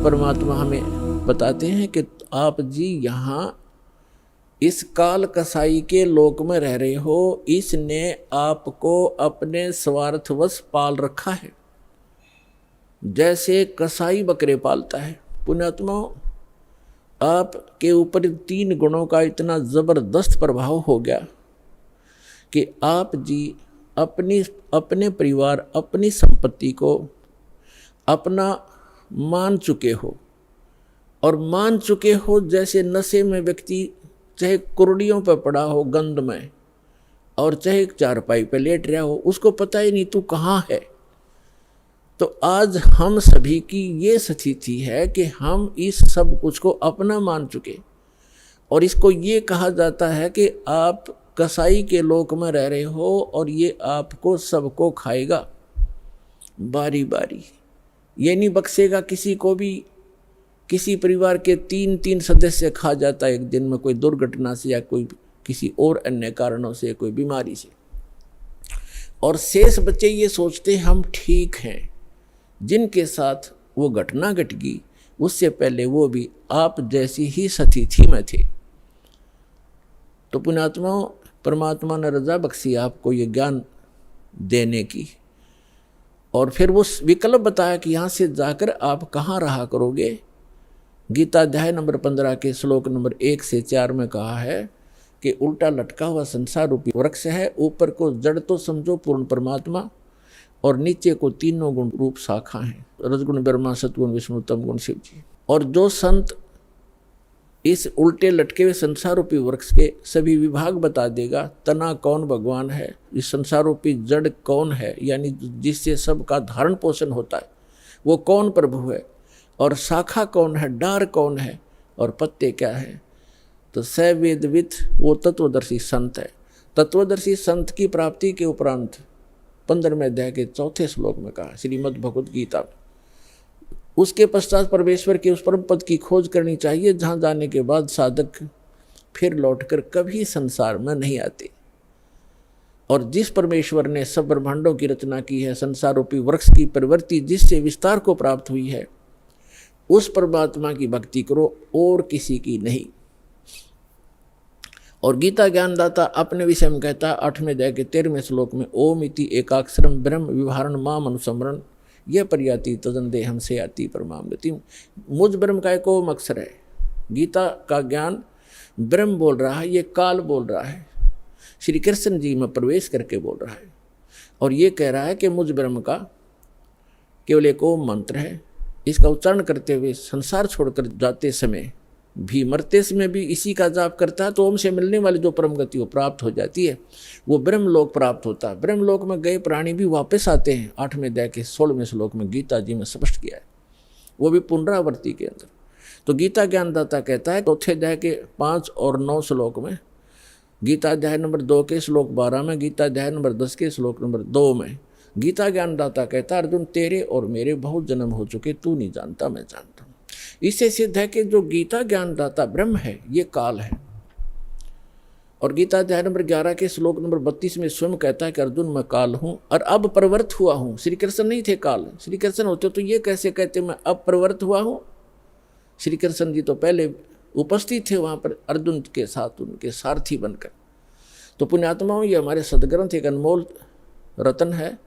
परमात्मा हमें बताते हैं कि आप जी यहाँ इस काल कसाई के लोक में रह रहे हो, इसने आपको अपने स्वार्थवश पाल रखा है, जैसे कसाई बकरे पालता है। पुण्यात्मा, आपके ऊपर 3 गुणों का इतना जबरदस्त प्रभाव हो गया कि आप जी अपने परिवार, अपनी संपत्ति को अपना मान चुके हो, और मान चुके हो जैसे नशे में व्यक्ति चाहे कुर्डियों पर पड़ा हो गंध में, और चाहे चारपाई पे लेट रहा हो, उसको पता ही नहीं तू कहाँ है। तो आज हम सभी की ये स्थिति है कि हम इस सब कुछ को अपना मान चुके, और इसको ये कहा जाता है कि आप कसाई के लोक में रह रहे हो और ये आपको सबको खाएगा बारी बारी। ये नहीं बख्शेगा किसी को भी। किसी परिवार के 3 सदस्य खा जाता है एक दिन में, कोई दुर्घटना से या कोई किसी और अन्य कारणों से, कोई बीमारी से, और शेष बच्चे ये सोचते हम ठीक हैं। जिनके साथ वो घटना घट गई उससे पहले वो भी आप जैसी ही स्थिति में थे। तो पुण्यात्मा, परमात्मा ने रजा बख्शी आपको ये ज्ञान देने की, और फिर वो विकल्प बताया कि यहाँ से जाकर आप कहाँ रहा करोगे। गीता अध्याय नंबर 15 के श्लोक नंबर 1 से 4 में कहा है कि उल्टा लटका हुआ संसार रूपी वृक्ष है, ऊपर को जड़ तो समझो पूर्ण परमात्मा, और नीचे को 3 गुण रूप शाखा हैं, रजगुण ब्रह्मा, सतगुण विष्णु, तम गुण शिव जी। और जो संत इस उल्टे लटके हुए संसार रूपी वृक्ष के सभी विभाग बता देगा, तना कौन भगवान है, इस संसार रूपी जड़ कौन है, यानी जिससे सबका धारण पोषण होता है, वो कौन प्रभु है, और शाखा कौन है, डार कौन है, और पत्ते क्या है, तो स वेदविद वो तत्वदर्शी संत है। तत्वदर्शी संत की प्राप्ति के उपरांत 15वें अध्याय के 4थे श्लोक में कहा श्रीमद् भगवद गीता में, उसके पश्चात परमेश्वर के उस परम पद की खोज करनी चाहिए जहाँ जाने के बाद साधक फिर लौटकर कभी संसार में नहीं आते। और जिस परमेश्वर ने सब ब्रह्मांडों की रचना की है, संसार रूपी वृक्ष की प्रवृत्ति जिससे विस्तार को प्राप्त हुई है, उस परमात्मा की भक्ति करो और किसी की नहीं। और गीता ज्ञानदाता अपने विषय में कहता है 8वें अध्याय के 13वें श्लोक में, ओम इति एकाक्षरम ब्रह्म विवहारण माम अनुसमरण यह पर्याति तदन देहम से आती परमाम गति। मुझ ब्रह्म का एक ओम अक्षर है। गीता का ज्ञान ब्रह्म बोल रहा है, ये काल बोल रहा है, श्री कृष्ण जी में प्रवेश करके बोल रहा है, और ये कह रहा है कि मुझ ब्रह्म का केवल एक ओम मंत्र है। इसका उच्चारण करते हुए संसार छोड़कर जाते समय भी, मरते समय भी इसी का जाप करता है, तो ओम से मिलने वाली जो परम गति वो प्राप्त हो जाती है, वो ब्रह्मलोक प्राप्त होता है। ब्रह्मलोक में गए प्राणी भी वापस आते हैं। 8वें अध्याय के 16वें श्लोक में गीता जी में स्पष्ट किया है, वो भी पुनरावृत्ति के अंदर। तो गीता ज्ञानदाता कहता है 4थे अध्याय के 5 और 9 श्लोक में, गीता अध्याय नंबर 2 के श्लोक 12 में, गीता अध्याय नंबर 10 के श्लोक नंबर 2 में, गीता ज्ञानदाता कहता है अर्जुन तेरे और मेरे बहुत जन्म हो चुके, तू नहीं जानता मैं जानता हूँ। इससे सिद्ध है कि जो गीता ज्ञानदाता ब्रह्म है ये काल है। और गीता अध्याय नंबर 11 के श्लोक नंबर 32 में स्वयं कहता है कि अर्जुन मैं काल हूँ और अब प्रवृत्त हुआ हूँ। श्री कृष्ण नहीं थे काल, श्री कृष्ण होते तो ये कैसे कहते मैं अब प्रवृत्त हुआ हूँ। श्री कृष्ण जी तो पहले उपस्थित थे वहाँ पर अर्जुन के साथ, उनके सारथी बनकर। तो पुण्यात्माओं, ये हमारे सदग्रंथ एक अनमोल रतन है,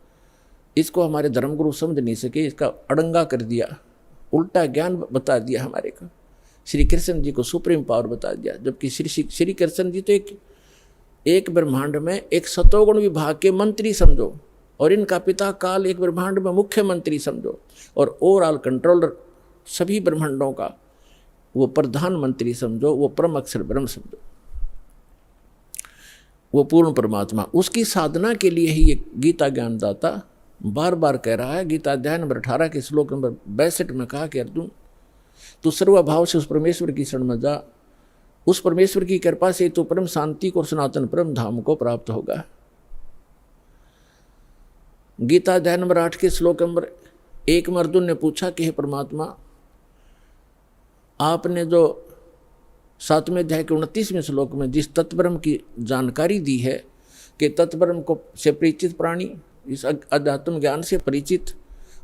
इसको हमारे धर्मगुरु समझ नहीं सके, इसका अड़ंगा कर दिया, उल्टा ज्ञान बता दिया हमारे को। श्री कृष्ण जी को सुप्रीम पावर बता दिया, जबकि श्री कृष्ण जी तो एक ब्रह्मांड में एक सतोगुण विभाग के मंत्री समझो, और इनका पिता काल एक ब्रह्मांड में मुख्यमंत्री समझो, और ओवरऑल कंट्रोलर सभी ब्रह्मांडों का वो प्रधानमंत्री समझो, वो परम अक्षर ब्रह्म समझो, वो पूर्ण परमात्मा। उसकी साधना के लिए ही ये गीता ज्ञानदाता बार बार कह रहा है। गीता अध्याय नंबर 18 के श्लोक नंबर 62 में कहा कि अर्जुन तू सर्वभाव से उस परमेश्वर की शरण में जा, उस परमेश्वर की कृपा से तो परम शांति को और सनातन परम धाम को प्राप्त होगा। गीता अध्याय नंबर 8 के श्लोक नंबर 1 में अर्जुन ने पूछा कि हे परमात्मा, आपने जो 7वें अध्याय के 29वें श्लोक में जिस तत्ब्रह्म की जानकारी दी है कि तत्ब्रह्म को से परिचित प्राणी, इस अध्यात्म ज्ञान से परिचित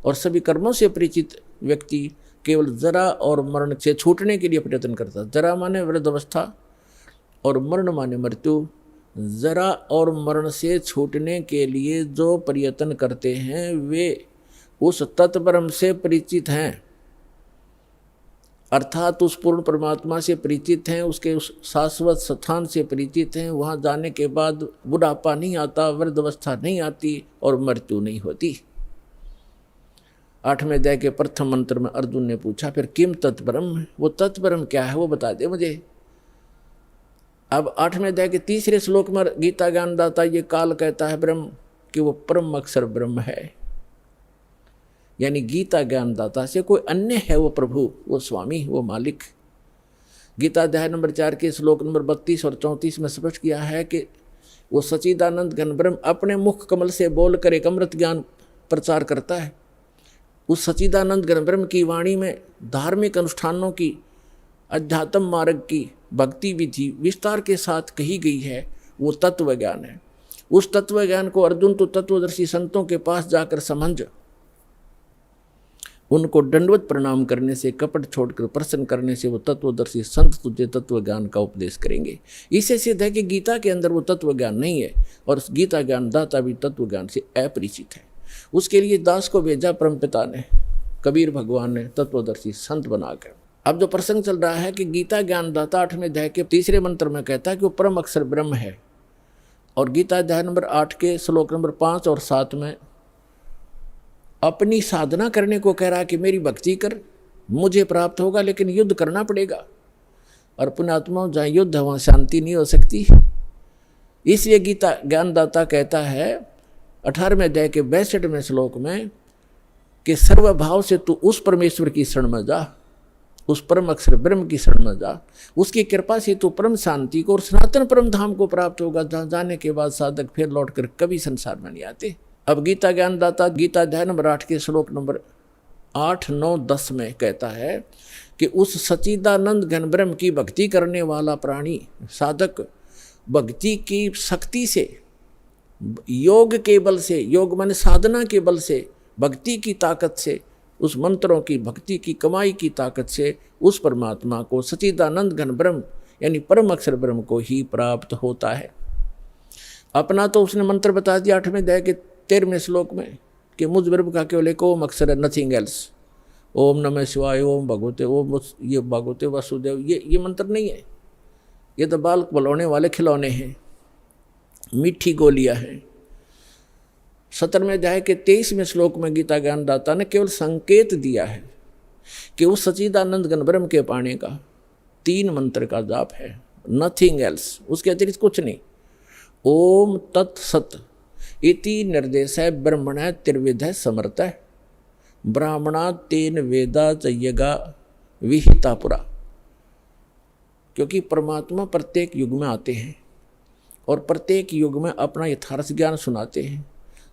और सभी कर्मों से परिचित व्यक्ति केवल जरा और मरण से छूटने के लिए प्रयत्न करता। जरा माने वृद्धावस्था और मरण माने मृत्यु। जरा और मरण से छूटने के लिए जो प्रयत्न करते हैं वे उस तत्ब्रह्म से परिचित हैं, अर्थात उस पूर्ण परमात्मा से परिचित हैं, उसके उस शाश्वत स्थान से परिचित हैं। वहाँ जाने के बाद बुढ़ापा नहीं आता, वृद्धावस्था नहीं आती और मृत्यु नहीं होती। 8वें अध्याय के प्रथम मंत्र में अर्जुन ने पूछा, फिर किम तत्ब्रह्म, वो तत्ब्रह्म क्या है वो बता दे मुझे। अब 8वें अध्याय के 3रे श्लोक में गीता ज्ञानदाता ये काल कहता है ब्रह्म कि वो परम अक्षर ब्रह्म है, यानी गीता ज्ञानदाता से कोई अन्य है वो प्रभु, वो स्वामी, वो मालिक। गीता अध्याय नंबर 4 के श्लोक नंबर 32 और 34 में स्पष्ट किया है कि वो सच्चिदानंद घन ब्रह्म अपने मुख कमल से बोलकर एक अमृत ज्ञान प्रचार करता है। उस सच्चिदानंद घन ब्रह्म की वाणी में धार्मिक अनुष्ठानों की, अध्यात्म मार्ग की, भक्ति विधि विस्तार के साथ कही गई है, वो तत्व ज्ञान है। उस तत्व ज्ञान को अर्जुन तो तत्वदर्शी संतों के पास जाकर समझ उनको दंडवत प्रणाम करने से, कपट छोड़कर प्रसन्न करने से वो तत्वदर्शी संत तुझे तत्व ज्ञान का उपदेश करेंगे। इससे सिद्ध है कि गीता के अंदर वो तत्व ज्ञान नहीं है और गीता ज्ञान दाता भी तत्व ज्ञान से अपरिचित है। उसके लिए दास को भेजा परमपिता ने, कबीर भगवान ने तत्वदर्शी संत बनाकर। अब जो प्रसंग चल रहा है कि गीता ज्ञानदाता 8वें अध्याय के 3रे मंत्र में कहता है कि वो परम अक्षर ब्रह्म है, और गीता अध्याय नंबर 8 के श्लोक नंबर 5 और 7 में अपनी साधना करने को कह रहा है कि मेरी भक्ति कर, मुझे प्राप्त होगा, लेकिन युद्ध करना पड़ेगा। और पुण्यात्मा जहाँ युद्ध है वहाँ शांति नहीं हो सकती। इसलिए गीता ज्ञानदाता कहता है 18वें अध्याय के 62वें श्लोक में कि सर्वभाव से तू उस परमेश्वर की शरण में जा, उस परम अक्षर ब्रह्म की शरण में जा, उसकी कृपा से तू परम शांति को और सनातन परम धाम को प्राप्त होगा, जहाँ जाने के बाद साधक फिर लौटकर कभी संसार में नहीं आते। अब गीता ज्ञानदाता गीता अध्याय नंबर 8 के श्लोक नंबर 8, 9, 10 में कहता है कि उस सच्चिदानंद घन ब्रह्म की भक्ति करने वाला प्राणी साधक भक्ति की शक्ति से, योग के बल से, योग माने साधना के बल से, भक्ति की ताकत से, उस मंत्रों की भक्ति की कमाई की ताकत से उस परमात्मा को, सच्चिदानंद घन ब्रह्म यानी परम अक्षर ब्रह्म को ही प्राप्त होता है। अपना तो उसने मंत्र बता दिया 8वें अध्याय के 13वें श्लोक में कि मुझ ब्रह्म का केवल एक ओम अक्षर है, नथिंग एल्स। ओम नमः शिवाय, ओम भगवते, ओम ये भगवते वासुदेव, ये मंत्र नहीं है, ये तो बाल बलौने वाले खिलौने हैं, मीठी गोलियां हैं। 17वें अध्याय के 23वें श्लोक में गीता ज्ञानदाता ने केवल संकेत दिया है कि उस सच्चिदानंद घन ब्रह्म के पाने का 3 मंत्र का जाप है, नथिंग एल्स, उसके अतिरिक्त कुछ नहीं। ओम तत्सत इति निर्देश है ब्रह्मण त्रिविध समर्थ है, ब्राह्मणा तेन वेदा चयगा विहिता पुरा। क्योंकि परमात्मा प्रत्येक युग में आते हैं और प्रत्येक युग में अपना यथार्थ ज्ञान सुनाते हैं।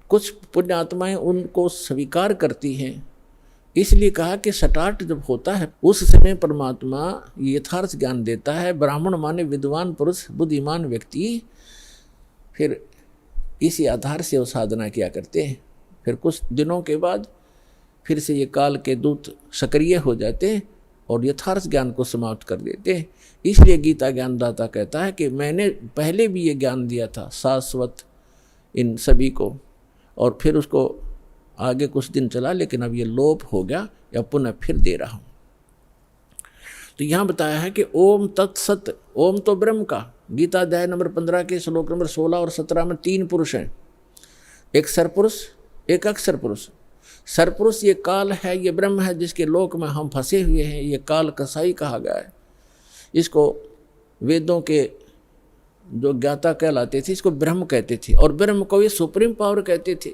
कुछ पुण्यात्माएं उनको स्वीकार करती हैं, इसलिए कहा कि स्टार्ट जब होता है उस समय परमात्मा यथार्थ ज्ञान देता है। ब्राह्मण माने विद्वान पुरुष, बुद्धिमान व्यक्ति, फिर इसी आधार से वो साधना किया करते हैं। फिर कुछ दिनों के बाद फिर से ये काल के दूत सक्रिय हो जाते हैं और यथार्थ ज्ञान को समाप्त कर देते हैं। इसलिए गीता ज्ञानदाता कहता है कि मैंने पहले भी ये ज्ञान दिया था शाश्वत इन सभी को, और फिर उसको आगे कुछ दिन चला, लेकिन अब ये लोप हो गया, या पुनः फिर दे रहा हूँ। तो यहाँ बताया है कि ओम तत्सत, ओम तो ब्रह्म का। गीता अध्याय नंबर 15 के श्लोक नंबर 16 और 17 में 3 पुरुष हैं, एक सरपुरुष, एक अक्षर पुरुष। सरपुरुष ये काल है, ये ब्रह्म है जिसके लोक में हम फंसे हुए हैं। ये काल कसाई कहा गया है। इसको वेदों के जो ज्ञाता कहलाते थे इसको ब्रह्म कहते थे, और ब्रह्म को ये सुप्रीम पावर कहते थे।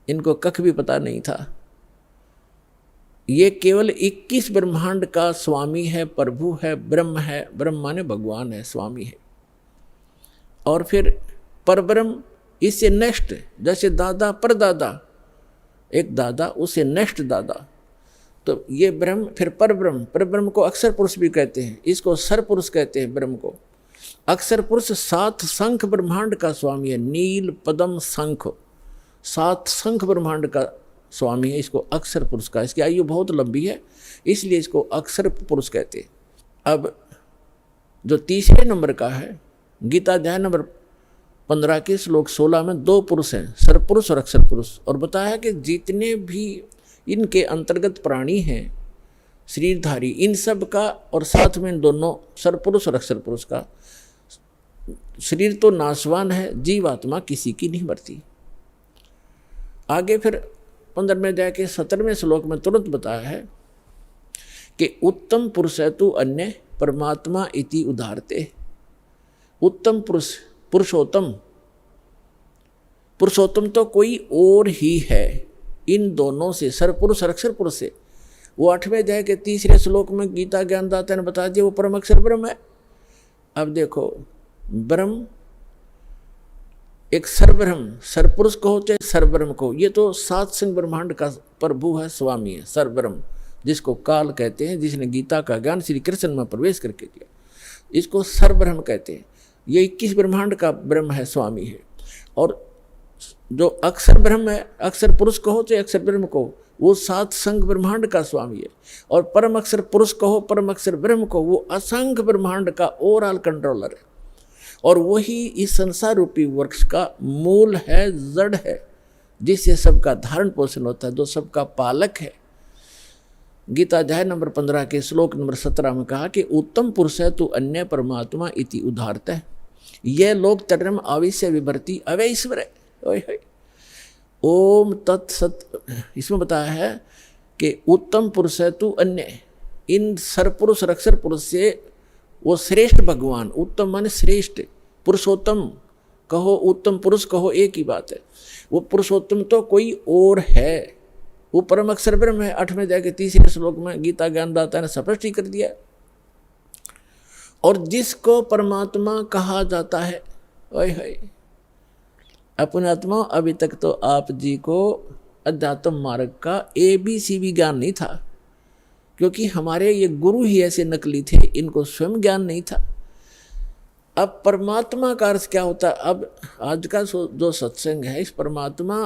इनको कख भी पता नहीं था। ये केवल 21 ब्रह्मांड का स्वामी है, प्रभु है, ब्रह्म है। ब्रह्म माने भगवान है, स्वामी है। और फिर परब्रह्म इससे नेक्स्ट, जैसे दादा परदादा, एक दादा उससे नेक्स्ट दादा, तो ये ब्रह्म फिर परब्रह्म। परब्रह्म को अक्षर पुरुष भी कहते हैं, इसको सर पुरुष कहते हैं ब्रह्म को। अक्षर पुरुष 7 शंख ब्रह्मांड का स्वामी है, नील पद्म शंख, 7 शंख ब्रह्मांड का स्वामी है, इसको अक्षर पुरुष का, इसकी आयु बहुत लंबी है इसलिए इसको अक्षर पुरुष कहते हैं। अब जो तीसरे नंबर का है, गीता अध्याय नंबर 15 के श्लोक 16 में 2 पुरुष हैं, सरपुरुष और अक्षर पुरुष, और बताया कि जितने भी इनके अंतर्गत प्राणी हैं शरीरधारी, इन सब का और साथ में इन दोनों सरपुरुष और अक्षर पुरुष का शरीर तो नाशवान है, जीवात्मा किसी की नहीं मरती। आगे फिर 15वें अध्याय के 17वें श्लोक में तुरंत बताया है कि उत्तम पुरुष है तू अन्य परमात्मा इति उदाहरते। उत्तम पुरुष, पुरुषोत्तम, पुरुषोत्तम तो कोई और ही है इन दोनों से, सरपुरुष और अक्षर पुरुष से। वो 8वें अध्याय के 3 श्लोक में गीता ज्ञानदाता ने बता दिया वो परम अक्षर ब्रह्म है। अब देखो, ब्रह्म एक सरब्रह्म, सरपुरुष कहो चाहे सरब्रह्म कहो, ये तो 7 संग ब्रह्मांड का प्रभु है, स्वामी है, सरब्रह्म, जिसको काल कहते हैं, जिसने गीता का ज्ञान श्री कृष्ण में प्रवेश करके दिया, इसको सरब्रह्म कहते हैं। ये 21 ब्रह्मांड का ब्रह्म है, स्वामी है। और जो अक्षर ब्रह्म है, अक्षर पुरुष कहो चाहे अक्षर ब्रह्म कहो, वो 7 संग ब्रह्मांड का स्वामी है। और परम अक्षर पुरुष कहो, परम अक्षर ब्रह्म कहो, वो असंख्य ब्रह्मांड का ओवरऑल कंट्रोलर है। और वही इस संसार रूपी वृक्ष का मूल है, जड़ है, जिससे सबका धारण पोषण होता है, जो सबका पालक है। गीता अध्याय नंबर 15 के श्लोक नंबर 17 में कहा कि उत्तम पुरुष है तू अन्य परमात्मा इति उदाहरत है। यह लोक तर्म आविश्य विभर्ति अवैश्वर है। ओम तत्सत, इसमें बताया है कि उत्तम पुरुष है तू अन्य, इन सरपुरुष और अक्षर पुरुष से वो श्रेष्ठ भगवान, उत्तम माने श्रेष्ठ, पुरुषोत्तम कहो उत्तम पुरुष कहो एक ही बात है। वो पुरुषोत्तम तो कोई और है, वो परम अक्षर ब्रह्म है। 8वें अध्याय के 3 श्लोक में गीता ज्ञानदाता ने स्पष्ट ही कर दिया। और जिसको परमात्मा कहा जाता है, ओए होए अपने आत्मा, अभी तक तो आप जी को अध्यात्म मार्ग का ABC भी ज्ञान नहीं था, क्योंकि हमारे ये गुरु ही ऐसे नकली थे, इनको स्वयं ज्ञान नहीं था। अब परमात्मा का अर्थ क्या होता है? अब आज का जो सत्संग है, इस परमात्मा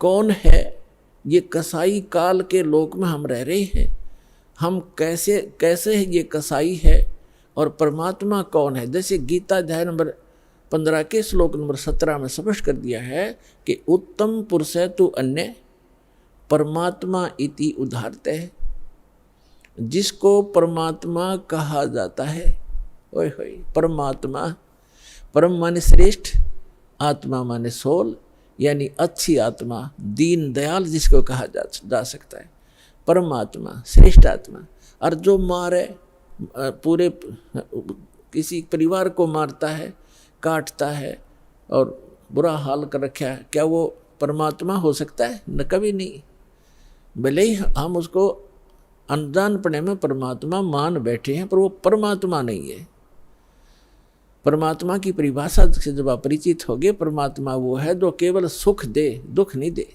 कौन है? ये कसाई काल के लोक में हम रह रहे हैं, हम कैसे ये कसाई है और परमात्मा कौन है? जैसे गीता अध्याय नंबर 15 के श्लोक नंबर 17 में स्पष्ट कर दिया है कि उत्तम पुरुष है तू अन्य परमात्मा इति उदाहरते है। जिसको परमात्मा कहा जाता है, ओए होए परमात्मा, परम माने श्रेष्ठ, आत्मा माने सोल, यानी अच्छी आत्मा, दीन दयाल जिसको कहा जा सकता है, परमात्मा श्रेष्ठ आत्मा। और जो मारे, पूरे किसी परिवार को मारता है, काटता है और बुरा हाल कर रखा है, क्या वो परमात्मा हो सकता है? न, कभी नहीं। भले ही हम उसको अनजानपने में परमात्मा मान बैठे हैं, पर वो परमात्मा नहीं है। परमात्मा की परिभाषा से जब आप परिचित होगे, परमात्मा वो है जो केवल सुख दे, दुख नहीं दे।